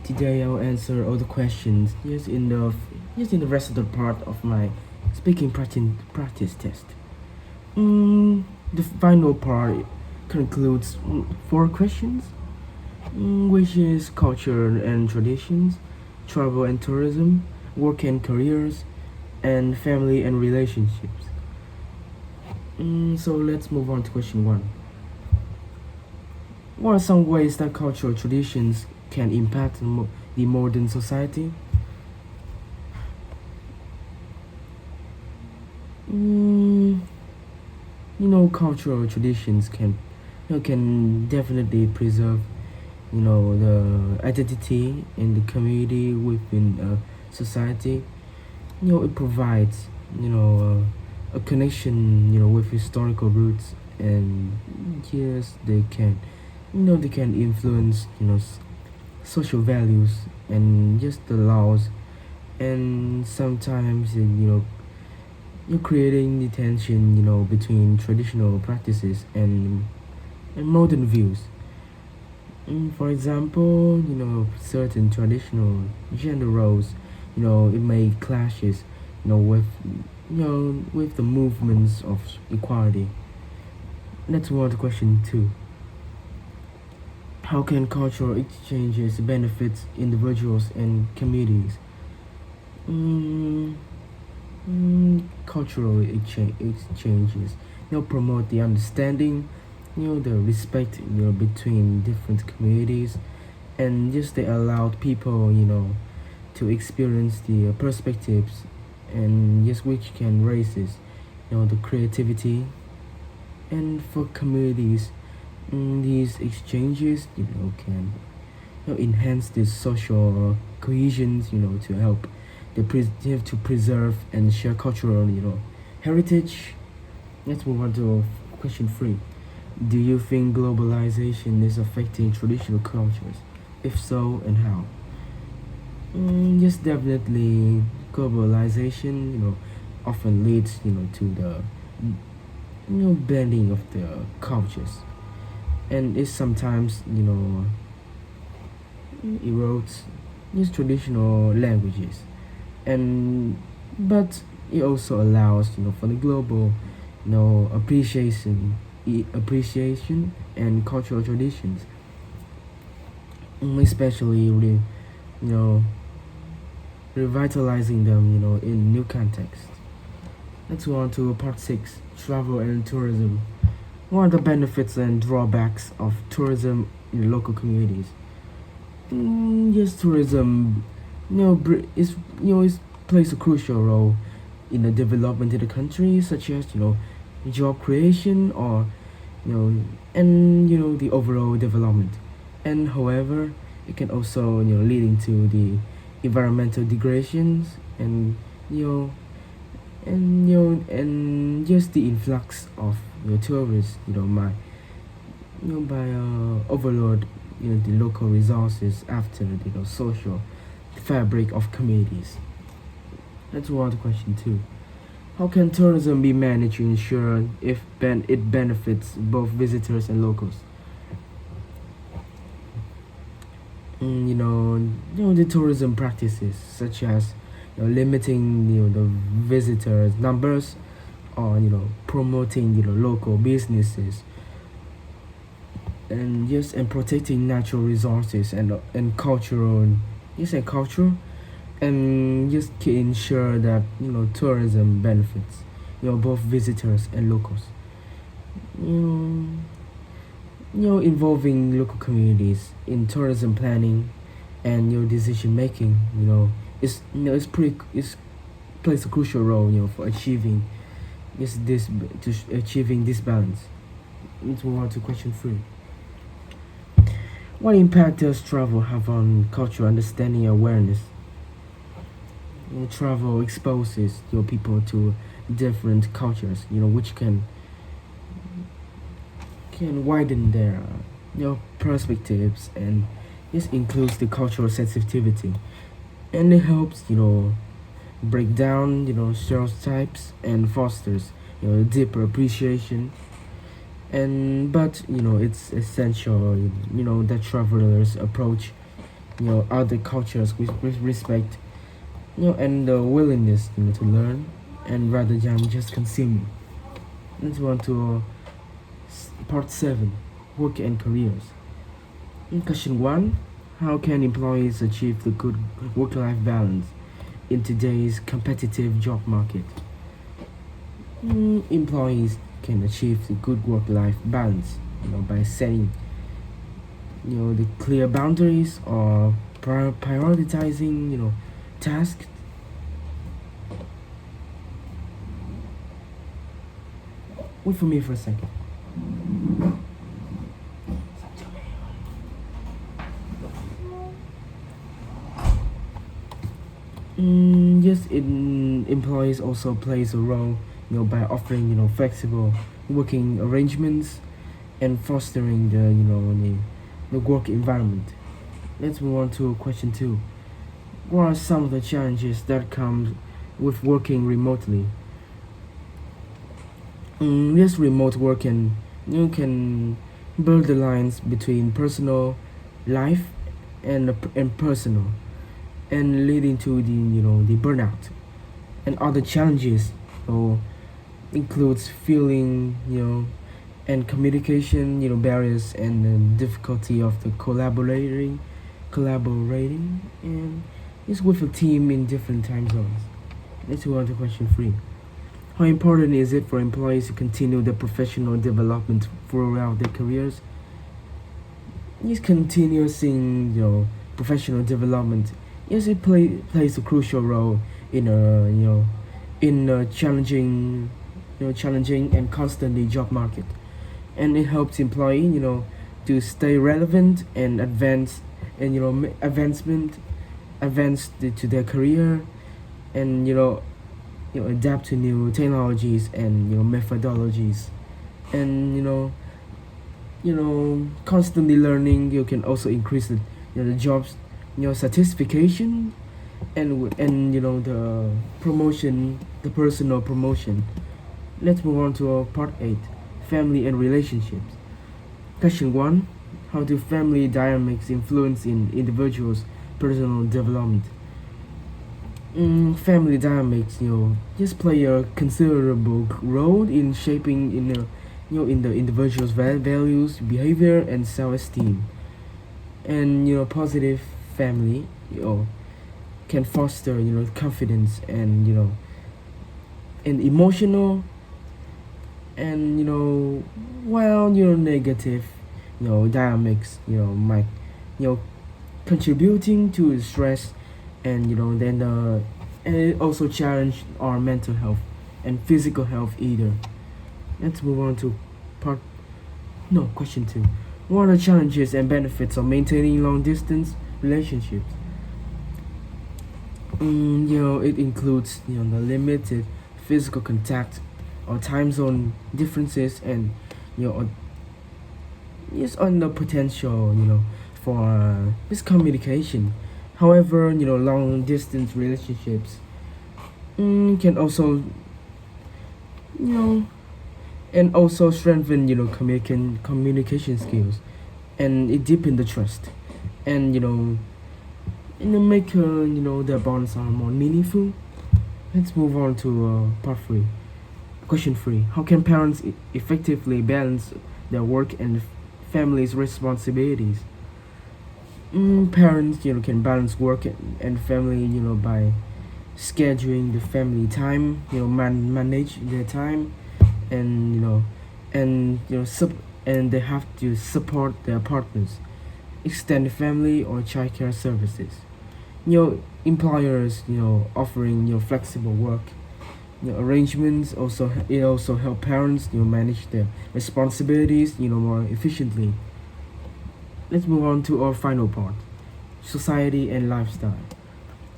Today I'll answer all the questions. Yes, in the rest of the part of my speaking practice test. Mm, the final part concludes four questions, which is culture and traditions, travel and tourism, work and careers, and family and relationships. So let's move on to question one. What are some ways that cultural traditions can impact the modern society? Mm, cultural traditions can definitely preserve the identity in the community within society. It provides a connection with historical roots, and yes, they can influence social values and just the laws, and sometimes you're creating the tension between traditional practices and modern views. For example, certain traditional gender roles, it may clashes, with the movements of equality. Let's move on to question two. How can cultural exchanges benefit individuals and communities? Mm, Cultural exchanges, promote the understanding, the respect, between different communities, and just they allowed people, to experience the perspectives, and just which can raises, the creativity, and for communities, these exchanges, can enhance the social cohesions, to help they have to preserve and share cultural, heritage. Let's move on to question three. Do you think globalization is affecting traditional cultures? If so, and how? Yes, definitely. Globalization, often leads, to the blending of the cultures, and it sometimes, erodes these traditional languages, and but it also allows, for the global, appreciation and cultural traditions, especially you know revitalizing them, in new context. Let's go on to part six: travel and tourism. What are the benefits and drawbacks of tourism in local communities? Yes, tourism, is plays a crucial role in the development of the country, such as job creation, or the overall development. And however, it can also leading to the environmental degradations, and you know and just the influx of tourists, might by overload the local resources after the social fabric of communities. That's one question too. How can tourism be managed to ensure if it benefits both visitors and locals? The tourism practices such as limiting the visitors numbers, or promoting local businesses, and protecting natural resources and cultural, culture, and just to ensure that tourism benefits both visitors and locals. you Involving local communities in tourism planning and decision making, it's pretty it's plays a crucial role for achieving this balance. Let's move on to question three. What impact does travel have on cultural understanding and awareness? Travel exposes people to different cultures, which can widen their perspectives, and this includes the cultural sensitivity, and it helps break down stereotypes and fosters deeper appreciation. And but it's essential that travelers approach other cultures with respect, and the willingness, to learn, and rather than just consuming. Let's move on to part 7, work and careers. Question 1, how can employees achieve the good work-life balance in today's competitive job market? Employees can achieve the good work-life balance, by setting, the clear boundaries or prioritizing, tasks. Wait for me for a second. Yes, employees also plays a role, by offering, flexible working arrangements and fostering the work environment. Let's move on to question 2. What are some of the challenges that come with working remotely? This remote work can blur the lines between personal life and personal, and leading to the burnout. And other challenges, includes feeling, and communication, barriers, and the difficulty of the collaborating, and is with a team in different time zones. Let's move on to question 3. How important is it for employees to continue their professional development throughout their careers? This continuous professional development, yes, it plays a crucial role in a challenging and constantly job market, and it helps employee, to stay relevant and advance to their career, and adapt to new technologies and methodologies, and constantly learning. You can also increase the jobs, certification, and the promotion, the personal promotion. Let's move on to part 8, family and relationships. Question 1, how do family dynamics influence in individuals' personal development? Family dynamics, just play a considerable role in shaping in the individual's values, behavior, and self-esteem. And positive family, can foster confidence and and emotional, and while negative dynamics might contributing to stress, and and it also challenge our mental health and physical health either. Let's move on to part no question 2. What are the challenges and benefits of maintaining long distance relationships? It includes the limited physical contact or time zone differences, and yes, on the potential for miscommunication. However, long distance relationships can also and also strengthen communication skills, and it deepen the trust, and make the bonds are more meaningful. Let's move on to part 3. Question 3, how can parents effectively balance their work and family's responsibilities? Parents can balance work and family by scheduling the family time, manage their time, and and they have to support their partners, extended family or childcare services. Employers offering flexible work arrangements also help parents manage their responsibilities more efficiently. Let's move on to our final part, society and lifestyle.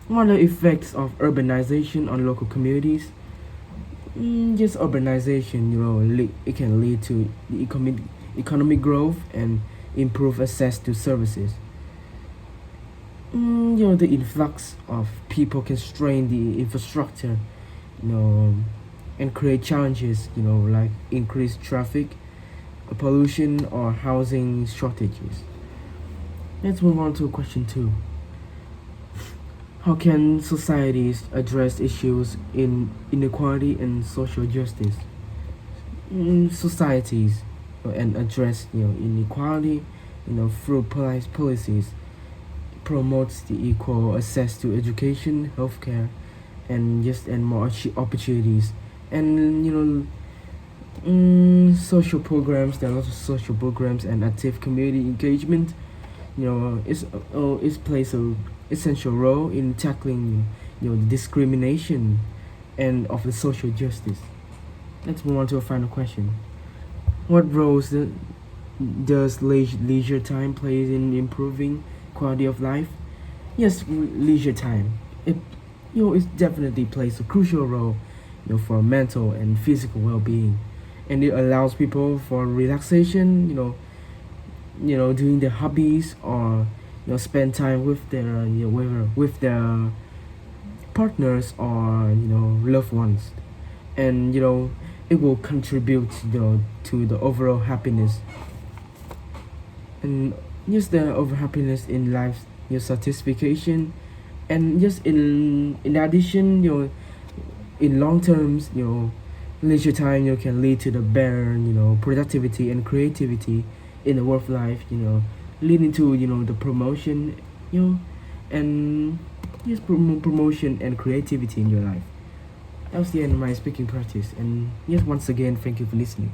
What are the effects of urbanization on local communities? Just urbanization, it can lead to the economic growth and improve access to services. The influx of people can strain the infrastructure, and create challenges, like increased traffic, pollution, or housing shortages. Let's move on to question 2. How can societies address issues in inequality and social justice? Societies and address inequality through policies promotes the equal access to education, healthcare, and more opportunities, and social programs. There are lots of social programs and active community engagement. It plays a essential role in tackling the discrimination and of the social justice. Let's move on to a final question. What roles does leisure time play in improving quality of life? Yes, leisure time. It definitely plays a crucial role, for mental and physical well-being, and it allows people for relaxation. Doing their hobbies or spend time with their with their partners or loved ones, and it will contribute to the overall happiness and just the overall happiness in life, your satisfaction, and just in addition, in long terms, leisure time can lead to the better productivity and creativity in the work life, leading to the promotion, and just promotion and creativity in your life. That was the end of my speaking practice, and yes, once again, thank you for listening.